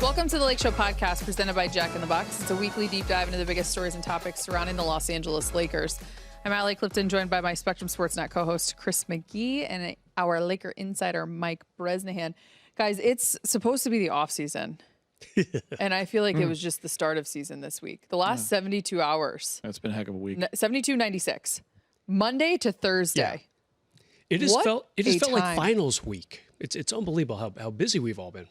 Welcome to the Lakeshow podcast presented by Jack in the Box. It's a weekly deep dive into the biggest stories and topics surrounding the Los Angeles Lakers. I'm Allie Clifton, joined by my Spectrum SportsNet co-host Chris McGee and our Laker insider Mike Bresnahan. Guys, it's supposed to be the offseason. And I feel like it was just the start of season this week. The last 72 hours. That's been a heck of a week. 72-96. Monday to Thursday. Yeah. It has felt like time. finals week. It's unbelievable how busy we've all been.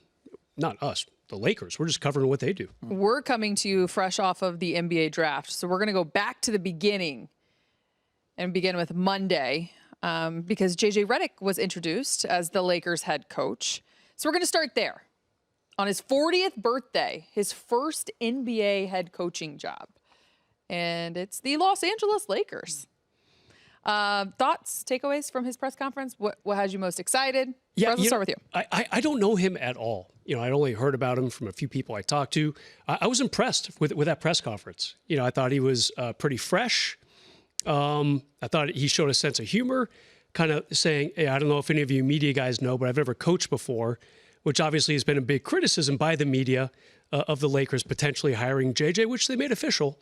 Not us, the Lakers. We're just covering what they do. We're coming to you fresh off of the NBA draft. So we're going to go back to the beginning and begin with Monday because JJ Redick was introduced as the Lakers head coach. So we're going to start there. On his 40th birthday, his first NBA head coaching job. And it's the Los Angeles Lakers. Thoughts, takeaways from his press conference? What has you most excited? Yeah, Let's start with you. I don't know him at all. I'd only heard about him from a few people I talked to. I was impressed with that press conference. I thought he was pretty fresh. I thought he showed a sense of humor, kind of saying, hey, I don't know if any of you media guys know, but I've never coached before, which obviously has been a big criticism by the media of the Lakers potentially hiring JJ, which they made official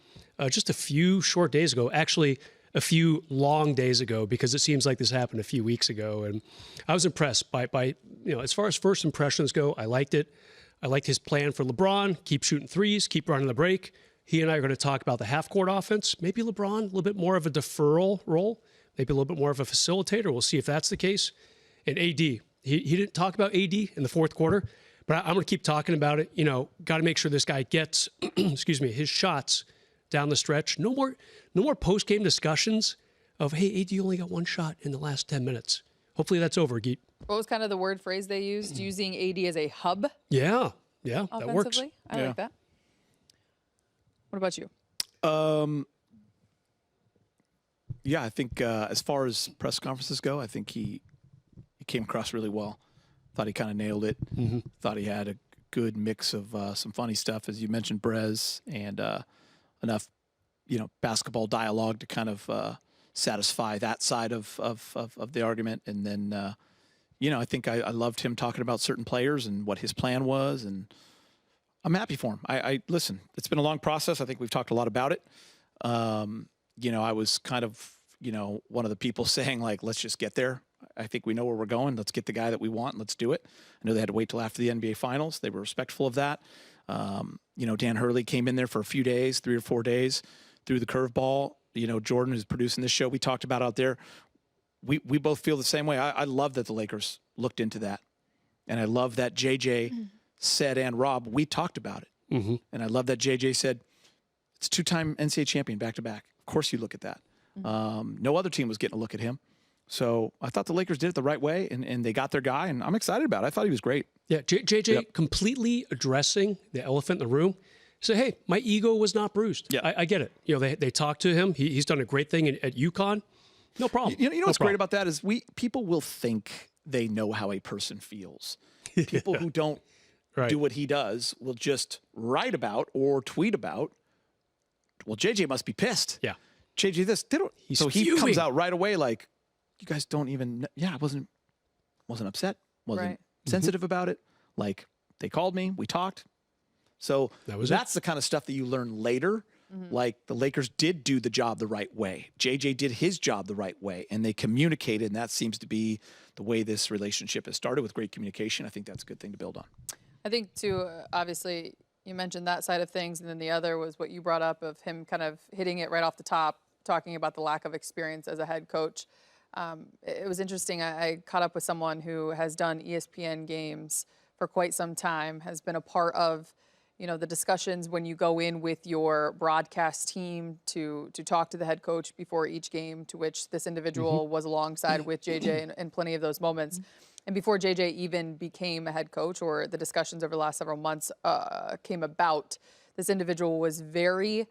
just a few short days ago. Actually, a few long days ago, because it seems like this happened a few weeks ago. And I was impressed by as far as first impressions go, I liked it. I liked his plan for LeBron, keep shooting threes, keep running the break. He and I are going to talk about the half-court offense. Maybe LeBron, a little bit more of a deferral role, maybe a little bit more of a facilitator. We'll see if that's the case. And AD, he didn't talk about AD in the fourth quarter, but I'm going to keep talking about it. Got to make sure this guy gets, his shots down the stretch. No more post-game discussions of, hey, AD only got one shot in the last 10 minutes. Hopefully that's over, Geet. What was kind of the word phrase they used? Using AD as a hub? Yeah, that works. I like that. What about you? Yeah, I think as far as press conferences go, I think he came across really well. Thought he kind of nailed it. Mm-hmm. Thought he had a good mix of some funny stuff, as you mentioned, Brez, and enough, basketball dialogue to kind of satisfy that side of the argument. And then, I think I loved him talking about certain players and what his plan was, and I'm happy for him. I listen, it's been a long process. I think we've talked a lot about it. I was kind of, one of the people saying, like, let's just get there. I think we know where we're going. Let's get the guy that we want. Let's do it. I know they had to wait till after the NBA Finals. They were respectful of that. Dan Hurley came in there for a few days, 3 or 4 days, threw the curveball. Jordan, who's producing this show, we talked about out there. We both feel the same way. I love that the Lakers looked into that. And I love that JJ said, and Rob, we talked about it. Mm-hmm. And I love that JJ said, it's 2-time NCAA champion back-to-back. Of course you look at that. Mm-hmm. No other team was getting a look at him. So I thought the Lakers did it the right way, and they got their guy, and I'm excited about it. I thought he was great. Yeah, JJ completely addressing the elephant in the room. Say, hey, my ego was not bruised. Yeah. I get it. They talked to him. He's done a great thing at UConn. No problem. You know what's great about that is people will think they know how a person feels. People who don't do what he does will just write about or tweet about, well, JJ must be pissed. Yeah. JJ this. So he fuming. comes out right away like, you guys don't even, I wasn't upset, wasn't sensitive about it. Like, they called me, we talked. So that's the kind of stuff that you learn later. Mm-hmm. Like, the Lakers did do the job the right way. JJ did his job the right way, and they communicated, and that seems to be the way this relationship has started, with great communication. I think that's a good thing to build on. I think, too, obviously, you mentioned that side of things, and then the other was what you brought up of him kind of hitting it right off the top, talking about the lack of experience as a head coach. It was interesting. I caught up with someone who has done ESPN games for quite some time, has been a part of, the discussions when you go in with your broadcast team to talk to the head coach before each game, to which this individual was alongside with JJ in plenty of those moments. And before JJ even became a head coach, or the discussions over the last several months came about, this individual was very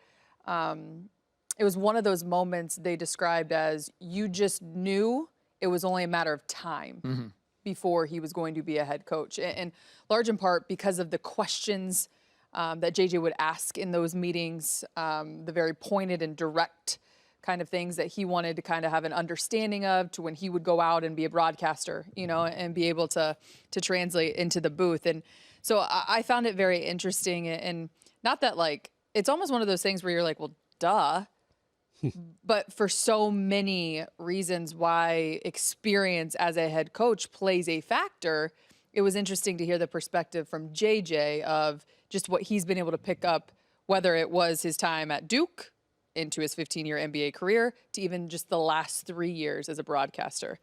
it was one of those moments they described as, you just knew it was only a matter of time before he was going to be a head coach. And large in part because of the questions that JJ would ask in those meetings, the very pointed and direct kind of things that he wanted to kind of have an understanding of to when he would go out and be a broadcaster, you know, and be able to translate into the booth. And so I found it very interesting, and not that like, it's almost one of those things where you're like, well, duh. But for so many reasons why experience as a head coach plays a factor, it was interesting to hear the perspective from JJ of just what he's been able to pick up, whether it was his time at Duke into his 15-year NBA career to even just the last 3 years as a broadcaster,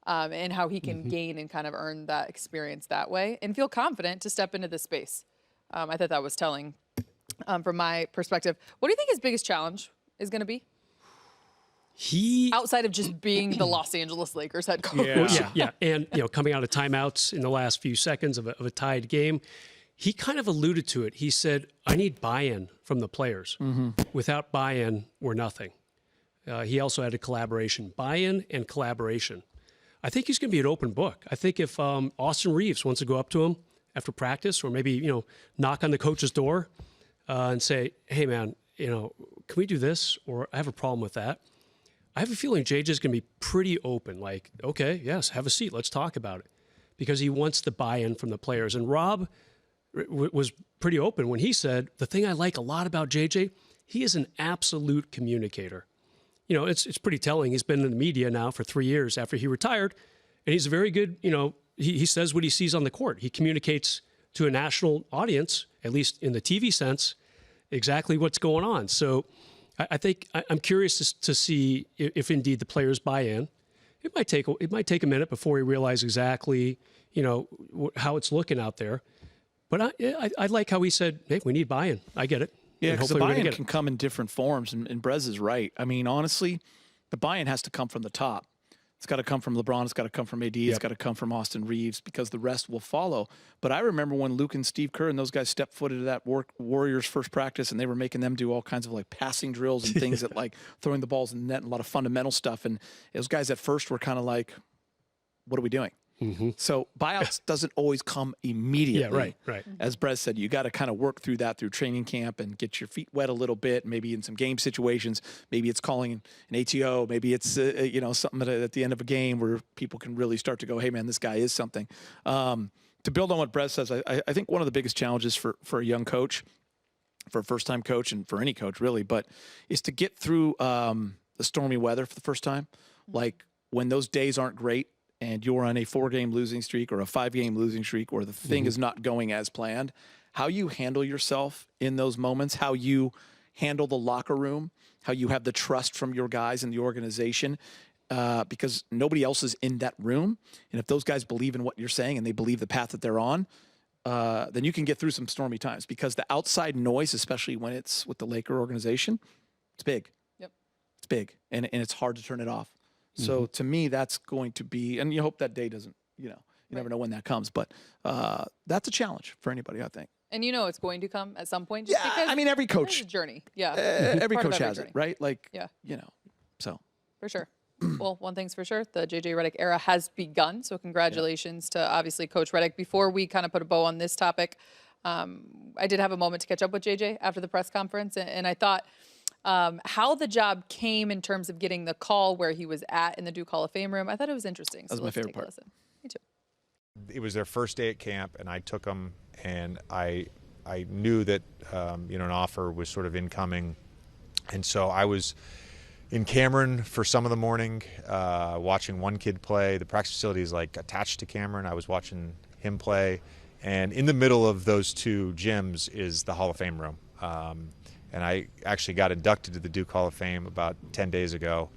and how he can gain and kind of earn that experience that way and feel confident to step into this space. I thought that was telling from my perspective. What do you think his biggest challenge is going to be? Outside of just being the Los Angeles Lakers head coach. Yeah. And, you know, coming out of timeouts in the last few seconds of a tied game, he kind of alluded to it. He said, I need buy-in from the players. Without buy-in, we're nothing. He also had a collaboration, buy-in and collaboration. I think he's going to be an open book. I think if Austin Reeves wants to go up to him after practice, or maybe, you know, knock on the coach's door and say, hey, man, you know, can we do this? Or I have a problem with that. I have a feeling JJ's going to be pretty open, like, okay, yes, have a seat, let's talk about it, because he wants the buy-in from the players. And Rob was pretty open when he said, the thing I like a lot about JJ, he is an absolute communicator. You know, it's pretty telling. He's been in the media now for 3 years after he retired, and he's a very good, you know, he says what he sees on the court. He communicates to a national audience, at least in the TV sense, exactly what's going on. So I think I'm curious to see if indeed the players buy in. It might take a minute before we realize exactly, you know, how it's looking out there. But I like how he said, hey, we need buy-in. I get it. Yeah, because the buy-in can come in different forms, and Brez is right. I mean, honestly, the buy-in has to come from the top. It's got to come from LeBron. It's got to come from AD. It's got to come from Austin Reeves, because the rest will follow. But I remember when Luke and Steve Kerr and those guys stepped foot into that Warriors first practice, and they were making them do all kinds of like passing drills and things that like throwing the balls in the net and a lot of fundamental stuff. And those guys at first were kind of like, what are we doing? So buyouts doesn't always come immediately. Yeah, right. As Brez said, you got to kind of work through that through training camp and get your feet wet a little bit. Maybe in some game situations, maybe it's calling an ATO, maybe it's you know, something at the end of a game where people can really start to go, hey man, this guy is something. To build on what Brez says, I think one of the biggest challenges for a young coach, for a first-time coach, and for any coach really, but is to get through the stormy weather for the first time. Like when those days aren't great, and you're on a 4-game losing streak or a 5-game losing streak, or the thing is not going as planned, how you handle yourself in those moments, how you handle the locker room, how you have the trust from your guys in the organization, because nobody else is in that room. And if those guys believe in what you're saying and they believe the path that they're on, then you can get through some stormy times, because the outside noise, especially when it's with the Laker organization, it's big. Yep. It's big, and it's hard to turn it off. So to me, that's going to be, and you hope that day doesn't, you know, you never know when that comes, but that's a challenge for anybody, I think. And you know it's going to come at some point. Just because I mean, every coach. it's a journey. Yeah. Every Part of coach every has journey. it, right? Like, Yeah. you know, so. For sure. Well, one thing's for sure, the JJ Redick era has begun. So congratulations to obviously Coach Redick. Before we kind of put a bow on this topic, I did have a moment to catch up with JJ after the press conference, and I thought how the job came in terms of getting the call where he was at in the Duke Hall of Fame room. I thought it was interesting. That was my favorite part. Me too. It was their first day at camp, and I took them, and I knew that you know, an offer was sort of incoming, and so I was in Cameron for some of the morning, watching one kid play. The practice facility is like attached to Cameron. I was watching him play, and in the middle of those two gyms is the Hall of Fame room. And I actually got inducted to the Duke Hall of Fame about 10 days ago.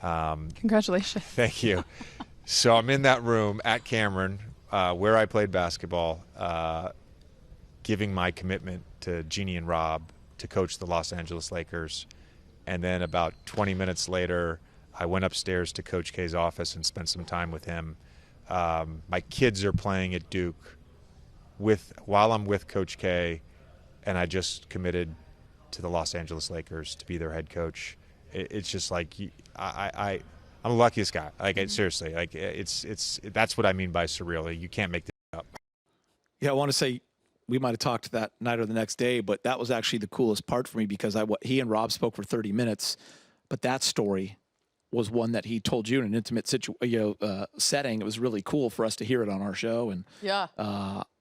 Congratulations. Thank you. So I'm in that room at Cameron, where I played basketball, giving my commitment to Jeannie and Rob to coach the Los Angeles Lakers. And then about 20 minutes later, I went upstairs to Coach K's office and spent some time with him. My kids are playing at Duke while I'm with Coach K, and I just committed to the Los Angeles Lakers to be their head coach. It's just like I'm the luckiest guy. Like seriously, like it's that's what I mean by surreal. You can't make this up. Yeah, I want to say we might have talked that night or the next day, but that was actually the coolest part for me, because he and Rob spoke for 30 minutes. But that story was one that he told you in an intimate setting. It was really cool for us to hear it on our show. And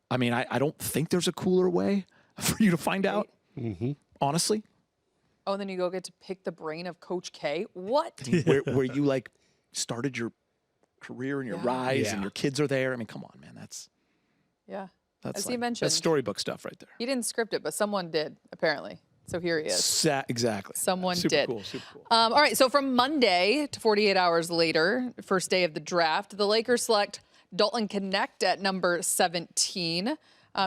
I mean, I don't think there's a cooler way for you to find out, honestly. Oh, and then you go get to pick the brain of Coach K? What? where you, like, started your career and your rise and your kids are there. I mean, come on, man. That's as like, he mentioned. that's storybook stuff right there. He didn't script it, but someone did, apparently. So here he is. Exactly. Someone super did. Cool, super cool. All right, so from Monday to 48 hours later, first day of the draft, the Lakers select Dalton Knecht at number 17.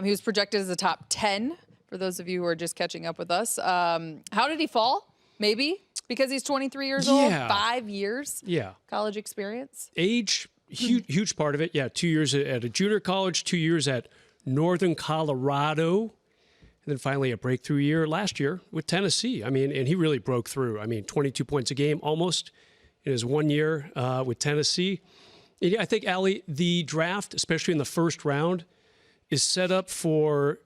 He was projected as a top 10, for those of you who are just catching up with us. How did he fall? Maybe because he's 23 years old, 5 years college experience. Age, huge part of it. 2 years at a junior college, 2 years at Northern Colorado, and then finally a breakthrough year last year with Tennessee. I mean, and he really broke through. I mean, 22 points a game almost in his 1 year with Tennessee. And I think, Allie, the draft, especially in the first round, is set up for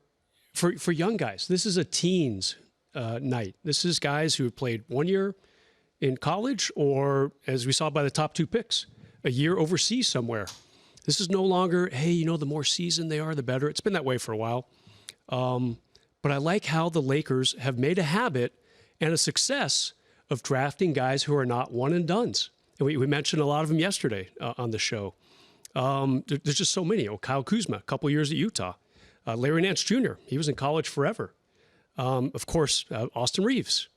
young guys. This is a teens night. This is guys who have played 1 year in college or, as we saw by the top 2 picks, a year overseas somewhere. This is no longer, hey, you know, the more seasoned they are, the better. It's been that way for a while. But I like how the Lakers have made a habit and a success of drafting guys who are not one-and-dones. And we mentioned a lot of them yesterday on the show. There's just so many. Kyle Kuzma, a couple years at Utah. Larry Nance Jr., he was in college forever. Of course, Austin Reeves,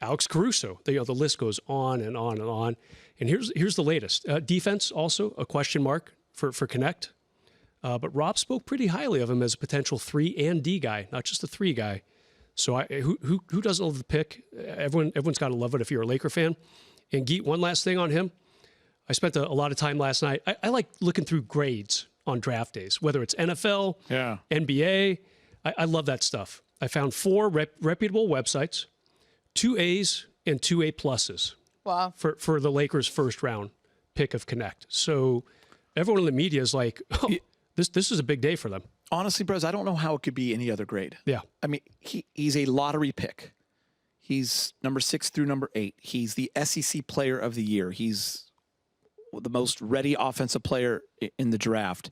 Alex Caruso. The list goes on and on and on. And here's the latest. Defense, also a question mark for Knecht. But Rob spoke pretty highly of him as a potential 3 and D guy, not just a 3 guy. So who doesn't love the pick? Everyone's got to love it if you're a Laker fan. And Geet, one last thing on him. I spent a lot of time last night. I like looking through grades on draft days, whether it's NFL, NBA. I love that stuff. I found 4 reputable websites, 2 A's and 2 A pluses. Wow. For the Lakers' first round pick of Knecht. So everyone in the media is like, oh, this is a big day for them. Honestly, Brez, I don't know how it could be any other grade. Yeah. I mean, he's a lottery pick. He's number 6 through number 8. He's the SEC Player of the Year. He's the most ready offensive player in the draft.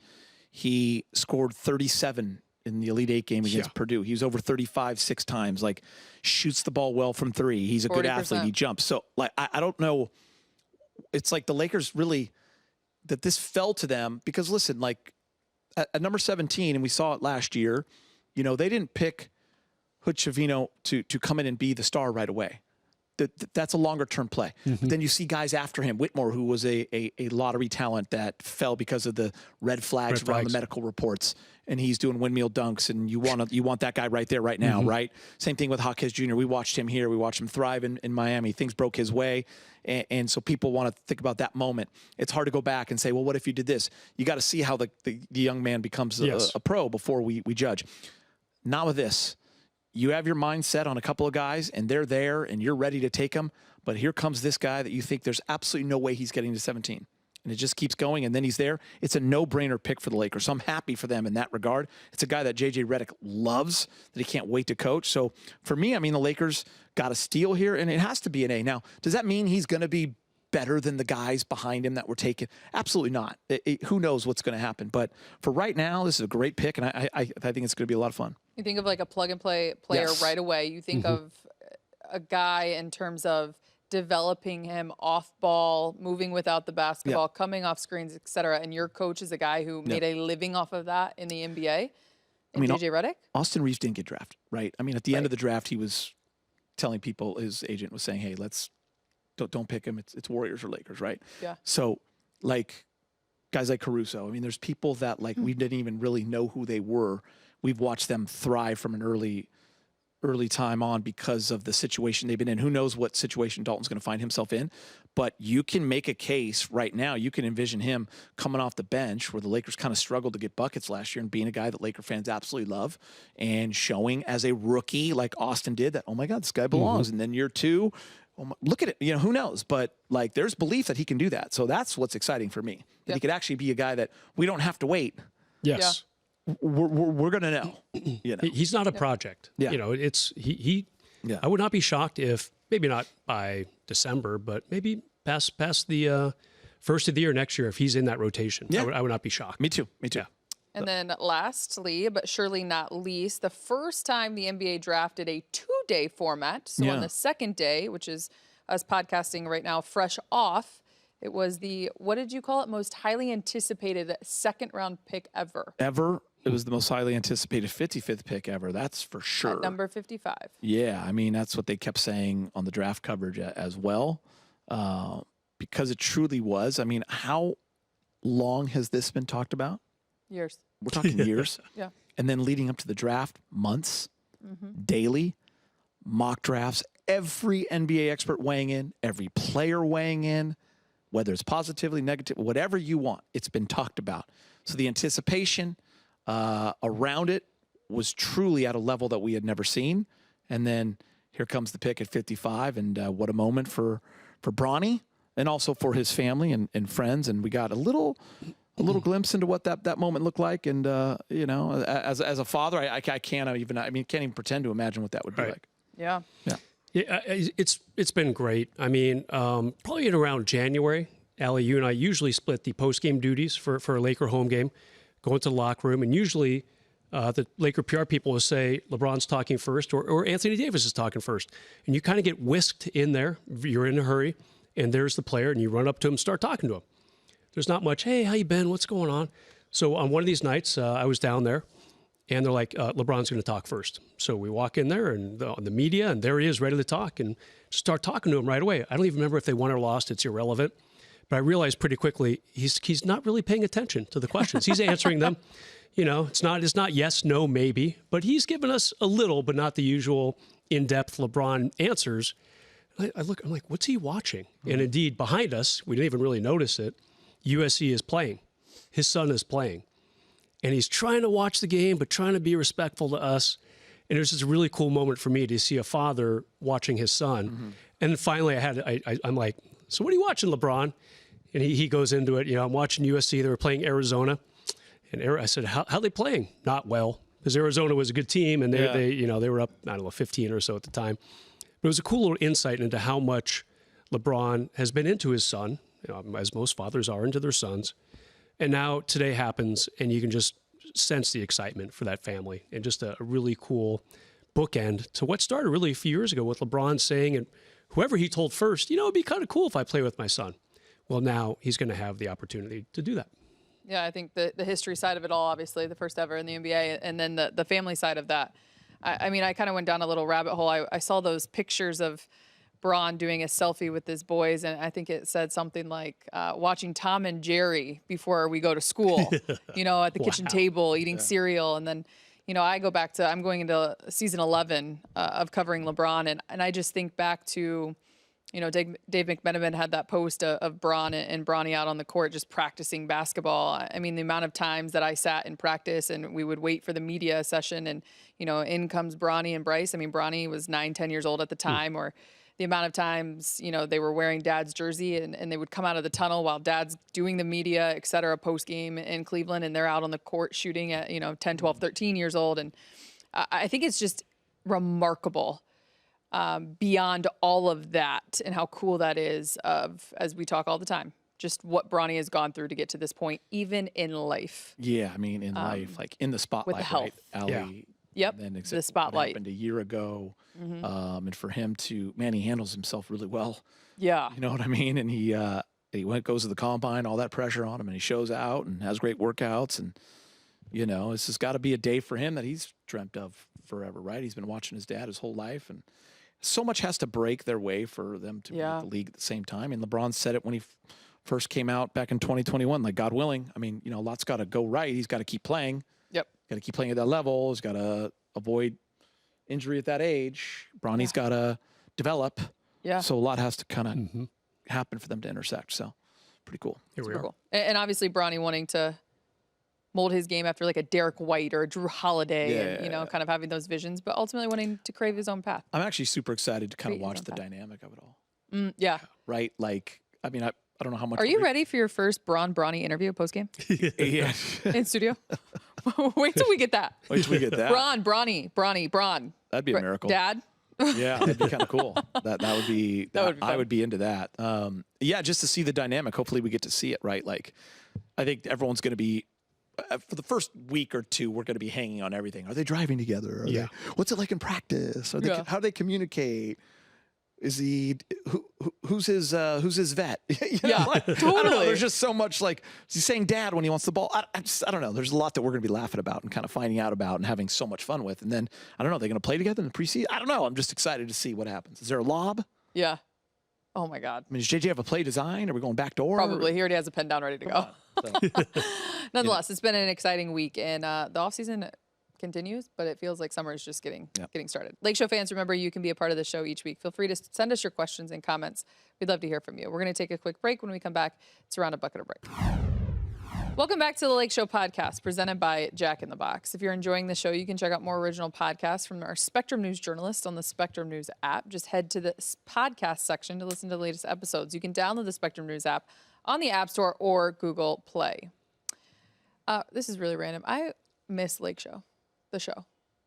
He scored 37 in the Elite 8 game against Purdue. He was over 35 6 times. Like, shoots the ball well from 3. He's a 40%. Good athlete. He jumps. So, like, I don't know. It's like the Lakers really, that this fell to them because, listen, like, at number 17, and we saw it last year, you know, they didn't pick Hood Chavino to come in and be the star right away. That's a longer-term play. But then you see guys after him, Whitmore, who was a lottery talent that fell because of the red flags around the medical reports, and he's doing windmill dunks, and you want that guy right there, right now, right? Same thing with Jaquez Jr. We watched him here. We watched him thrive in Miami. Things broke his way, and so people want to think about that moment. It's hard to go back and say, well, what if you did this? You got to see how the young man becomes a pro before we judge. Not with this. You have your mind set on a couple of guys, and they're there, and you're ready to take them. But here comes this guy that you think there's absolutely no way he's getting to 17. And it just keeps going, and then he's there. It's a no-brainer pick for the Lakers. So I'm happy for them in that regard. It's a guy that JJ Redick loves, that he can't wait to coach. So for me, I mean, the Lakers got a steal here, and it has to be an A. Now, does that mean he's going to be better than the guys behind him that were taken? Absolutely not. Who knows what's going to happen? But for right now, this is a great pick, and I think it's going to be a lot of fun. You think of like a plug-and-play player right away. You think of a guy in terms of developing him off ball, moving without the basketball, coming off screens, et cetera. And your coach is a guy who made a living off of that in the NBA. I mean, JJ Redick? Austin Reeves didn't get drafted, right? I mean, at the end of the draft, he was telling people, his agent was saying, hey, don't pick him. It's Warriors or Lakers, right? Yeah. So, like, guys like Caruso. I mean, there's people that, like, we didn't even really know who they were. We've watched them thrive from an early time on because of the situation they've been in. Who knows what situation Dalton's going to find himself in? But you can make a case right now. You can envision him coming off the bench where the Lakers kind of struggled to get buckets last year and being a guy that Laker fans absolutely love and showing as a rookie like Austin did that, oh, my God, this guy belongs. And then year 2, look at it. You know, who knows? But, like, there's belief that he can do that. So that's what's exciting for me, that he could actually be a guy that we don't have to wait. Yes. Yeah. We're going to know. You know. He's not a project. Yeah. You know, it's he I would not be shocked if, maybe not by December, but maybe past the first of the year next year if he's in that rotation. Yeah. I would not be shocked. Me too. Yeah. And then lastly, but surely not least, the first time the NBA drafted a 2-day format. So on the second day, which is us podcasting right now, fresh off, it was the, what did you call it? Most highly anticipated second round pick ever. Ever. It was the most highly anticipated 55th pick ever. That's for sure. At number 55. Yeah. I mean, that's what they kept saying on the draft coverage as well. Because it truly was. I mean, how long has this been talked about? Years. We're talking years. Yeah. And then leading up to the draft, months, daily, mock drafts, every NBA expert weighing in, every player weighing in, whether it's positively, negative, whatever you want, it's been talked about. So the anticipation around it was truly at a level that we had never seen. And then here comes the pick at 55, and what a moment for Bronny and also for his family and friends. And we got a little glimpse into what that moment looked like. And, you know, as a father, I can't even pretend to imagine what that would be like. Yeah. Yeah. Yeah, it's been great. I mean, probably in around January, Allie, you and I usually split the post-game duties for a Laker home game, go into the locker room, and usually the Laker PR people will say LeBron's talking first or Anthony Davis is talking first. And you kind of get whisked in there. You're in a hurry, and there's the player, and you run up to him and start talking to him. There's not much, hey, how you been? What's going on? So on one of these nights, I was down there. And they're like, LeBron's going to talk first. So we walk in there and the media, and there he is ready to talk and just start talking to him right away. I don't even remember if they won or lost. It's irrelevant. But I realized pretty quickly he's not really paying attention to the questions. He's answering them. You know, it's not yes, no, maybe. But he's given us a little, but not the usual in-depth LeBron answers. I look, I'm like, what's he watching? And indeed, behind us, we didn't even really notice it, USC is playing. His son is playing. And he's trying to watch the game, but trying to be respectful to us. And it was just a really cool moment for me to see a father watching his son. And then finally I'm like, so what are you watching, LeBron? And he goes into it, you know, I'm watching USC. They were playing Arizona. And I said, how are they playing? Not well. Because Arizona was a good team, and they were up, I don't know, 15 or so at the time. But it was a cool little insight into how much LeBron has been into his son, you know, as most fathers are into their sons. And now today happens, and you can just sense the excitement for that family, and just a really cool bookend to what started really a few years ago with LeBron saying, and whoever he told first, you know, it'd be kind of cool if I play with my son. Well, now he's going to have the opportunity to do that. Yeah, I think the history side of it all, obviously, the first ever in the NBA, and then the family side of that. I mean, I kind of went down a little rabbit hole. I saw those pictures of Bron doing a selfie with his boys, and I think it said something like watching Tom and Jerry before we go to school, you know, at the kitchen table, eating cereal. And then, you know, I'm going into season 11 of covering LeBron, and I just think back to, you know, Dave McMenamin had that post of Bron and Bronny out on the court just practicing basketball. I mean, the amount of times that I sat in practice and we would wait for the media session, and, you know, in comes Bronny and Bryce. I mean, Bronny was 9-10 years old at the time, or the amount of times, you know, they were wearing Dad's jersey and they would come out of the tunnel while Dad's doing the media, et cetera, post game in Cleveland, and they're out on the court shooting at, you know, 10, 12, 13 years old. And I think it's just remarkable beyond all of that, and how cool that is as we talk all the time, just what Bronny has gone through to get to this point, even in life. Yeah, I mean, in life, like in the spotlight, with the health. right? Allie, Yep, then the spotlight. What happened a year ago, and for him to, man, he handles himself really well. Yeah. You know what I mean? And he goes to the combine, all that pressure on him, and he shows out and has great workouts. And, you know, this has got to be a day for him that he's dreamt of forever, right? He's been watching his dad his whole life, and so much has to break their way for them to be at the league at the same time. And LeBron said it when he first came out back in 2021, like, God willing, I mean, you know, a lot's got to go right. He's got to keep playing. Yep. Got to keep playing at that level. He's got to avoid injury at that age. Bronny's got to develop. Yeah. So a lot has to kind of happen for them to intersect. So pretty cool. Here we are. Cool. And obviously Bronny wanting to mold his game after like a Derek White or a Drew Holiday, and, you know, kind of having those visions, but ultimately wanting to crave his own path. I'm actually super excited to kind of Create his watch own the path. dynamic of it all. Yeah. Right? Like, I mean, I don't know how much. Are you ready for your first Bronny interview post game Yeah. in studio? Wait till we get that. Wait till we get that. Bron. That'd be a miracle. Dad, Yeah, that'd be kind of cool. That would be. That would be I fun. would be into that. Yeah, just to see the dynamic. Hopefully, we get to see it. Right. Like, I think everyone's going to be. For the first week or two, we're going to be hanging on everything. Are they driving together? What's it like in practice? How do they communicate? Is he who's his vet? Yeah, like, totally. I don't know. There's just so much like is he saying dad when he wants the ball? I don't know. There's a lot that we're going to be laughing about and kind of finding out about and having so much fun with. And then I don't know. They're going to play together in the preseason. I don't know. I'm just excited to see what happens. Is there a lob? Yeah. Oh my God. I mean, does JJ have a play design? Are we going back door? Probably. He already has a pen down ready to go. So, Nonetheless, it's been an exciting week, and the offseason continues, but it feels like summer is just getting started. Lakeshow fans, remember you can be a part of the show each week. Feel free to send us your questions and comments. We'd love to hear from you. We're going to take a quick break. When we come back, it's around a bucket or brick. Welcome back to the Lakeshow podcast, presented by Jack in the Box. If you're enjoying the show, you can check out more original podcasts from our Spectrum News journalists on the Spectrum News app. Just head to the podcast section to listen to the latest episodes. You can download the Spectrum News app on the App Store or Google Play. This is really random. I miss Lakeshow, the show.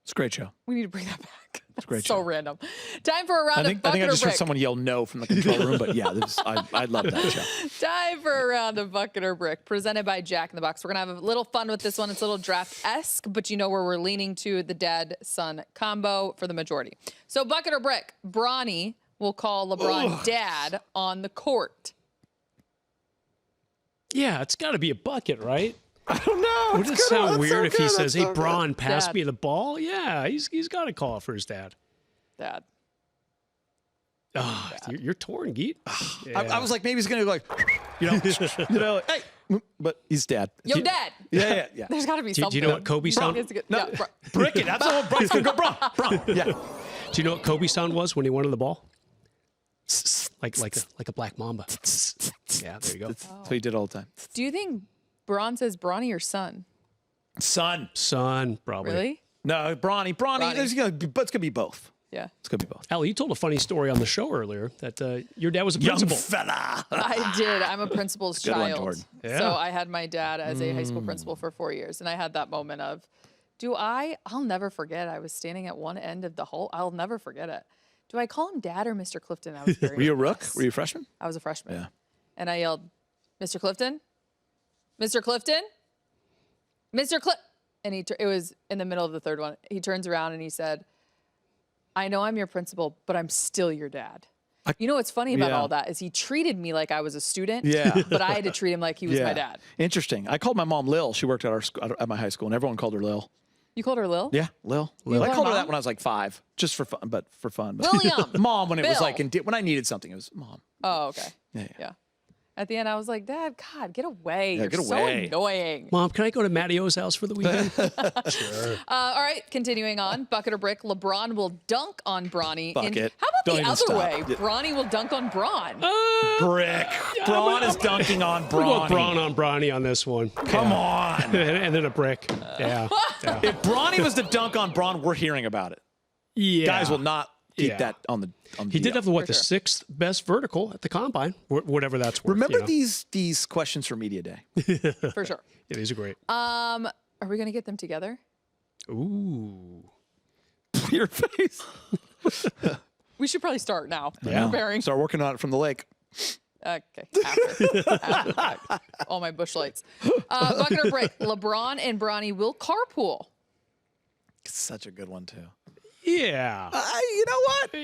it's a great show. We need to bring that back. It's a great so show. random. Time for a round I of think I bucket just or heard brick. someone yell no from the control room, but yeah, I love that show. Time for a round of bucket or brick, presented by Jack in the Box. We're gonna have a little fun with this one. It's a little draft-esque, but you know where we're leaning to the dad-son combo for the majority. So bucket or brick, Bronny will call LeBron dad on the court. Yeah, it's got to be a bucket, right? I don't know. Would it sound weird if he says, "Hey, Bron, pass Dad. me the ball"? Yeah, he's got to call for his dad. Dad. Oh, you're torn, Geet. Yeah. I was like, maybe he's gonna go like, hey, but he's dad. Yo, dad. Yeah. There's got to be Do something. you know what Kobe sound? No, Yeah, brick it. That's all. Bron's gonna go, Bron. Yeah. Do you know what Kobe sound was when he wanted the ball? Like a black mamba. Yeah, there you go. That's what he did all the time. Do you think Bron says Bronny or son? Son. Son, probably. Really? No, Bronny. It's gonna be both. Yeah. It's gonna be both. Allie, you told a funny story on the show earlier that your dad was a Young principal. fella. I did. I'm a principal's Good one, child. Jordan. Yeah. So I had my dad as a high school principal for 4 years. And I had that moment of, I'll never forget. I was standing at one end of the hall. I'll never forget it. Do I call him dad or Mr. Clifton? I was very Were you a rook? nervous. Were you a freshman? I was a freshman. Yeah. And I yelled, Mr. Clifton? Mr. Clifton? Mr. Clifton? And it was in the middle of the third one. He turns around and he said, I know I'm your principal, but I'm still your dad. You know what's funny about Yeah. all that is he treated me like I was a student, Yeah. but I had to treat him like he was my dad. Interesting. I called my mom Lil. She worked at my high school, and everyone called her Lil. You called her Lil? Yeah, Lil. Lil. I called her Mom? that when I was like 5, just for fun. But William. Mom when it was Bill. like when I needed something, it was Mom. Oh, okay. Yeah. At the end, I was like, Dad, God, get away. Yeah, You're get so away. annoying. Mom, can I go to Mattio's house for the weekend? All right, continuing on. Bucket or brick, LeBron will dunk on Bronny. Bucket. How about Don't the even other stop. way? Yeah. Bronny will dunk on Bron. Brick. Braun is dunking on We'll go Bronny. Braun on Bronny on this one. Come Yeah. on. And then a brick. Yeah. If Bronny was to dunk on Braun, we're hearing about it. Yeah. Guys will not keep Yeah. that on the. He did have the For the sure. 6th best vertical at the combine, whatever that's worth. Remember you know? these questions for media day. For sure. Yeah, these are great. Are we going to get them together? Ooh. Your face. We should probably start now. Yeah. Preparing. Start working on it from the lake. Okay. After. All my bush lights. Bucket or brick, LeBron and Bronny will carpool. Such a good one too. Yeah. You know what?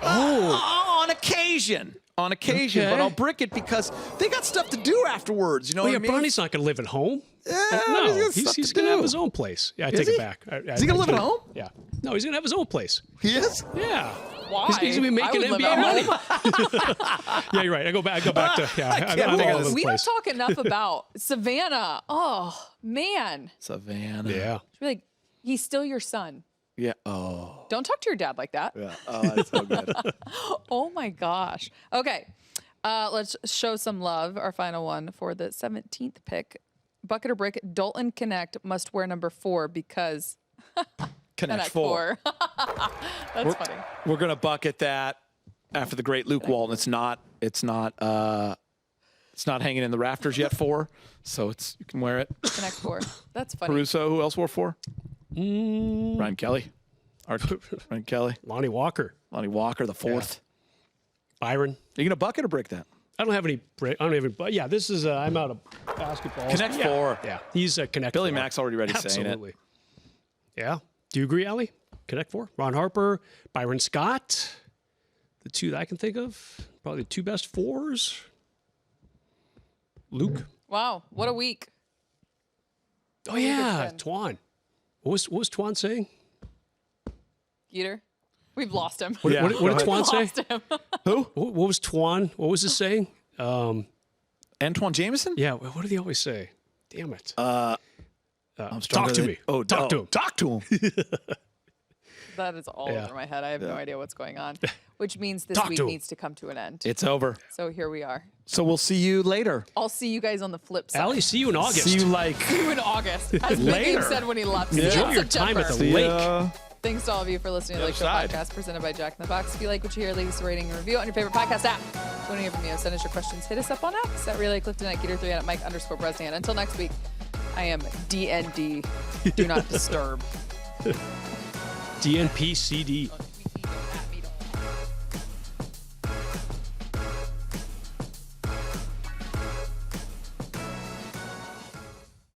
On occasion. Okay. But I'll brick it because they got stuff to do afterwards. You know Well, what yeah, I mean? Bronny's not going to live at home. Yeah, No, got stuff he's to going to have do. his own place. Yeah, I Is take he? it back. Is he gonna live at home? Yeah. No, he's going to have his own place. He is? Yeah. Why? He's going to be I making would live NBA at money. home. Yeah, you're right. I go back to yeah. can't I'm believe all over this. the We don't place. talk enough about Savannah. Oh, man. Savannah. Yeah. She's like, he's still your son. Yeah. Oh. Don't talk to your dad like that. Yeah. Oh, that's so good. Oh my gosh. Okay. Let's show some love. Our final one for the 17th pick. Bucket or brick, Dalton Knecht must wear number 4 because Connect 4. That's funny. We're gonna bucket that after the great Luke Walton. It's not hanging in the rafters yet 4. So you can wear it. Connect 4. That's funny. Caruso, who else wore 4? Ryan Kelly. Art Frank Kelly. Lonnie Walker. Lonnie Walker, the fourth. Byron. Are you going to bucket or break that? I don't have any. But yeah, this is. I'm out of basketball. Connect yeah, four. Yeah, he's a Connect. Billy four. Mack's already ready saying it. Absolutely. Yeah. Do you agree, Allie? Connect four. Ron Harper, Byron Scott. The two that I can think of, probably the two best fours. Luke. Wow, what a week. Oh yeah, been. Twan. What was Twan saying? Geeter, we've lost him. What, Yeah, what, go what did ahead. Twan say? Lost him. Who? What was Twan? What was his saying? Antoine Jameson? Yeah. What did he always say? Damn it. I'm Talk stronger to than- me. Oh, Talk to him. Talk to him. That is all Yeah. over my head. I have no idea what's going on, which means this Talk week to him. needs to come to an end. It's over. So here we are. So we'll see you later. I'll see you guys on the flip side. Allie, see you in August. See you like See you in August, as Later. McGee said when he left. See you Enjoy in your time at September. the lake. Thanks to all of you for listening to the The Lakeshow other side. podcast presented by Jack in the Box. If you like what you hear, leave us a rating and review on your favorite podcast app. If you want to hear from you, send us your questions. Hit us up on X at Relay Clifton, at Geeter3, and at Mike_Bresnahan. Until next week, I am DND. Do not disturb. DNP CD.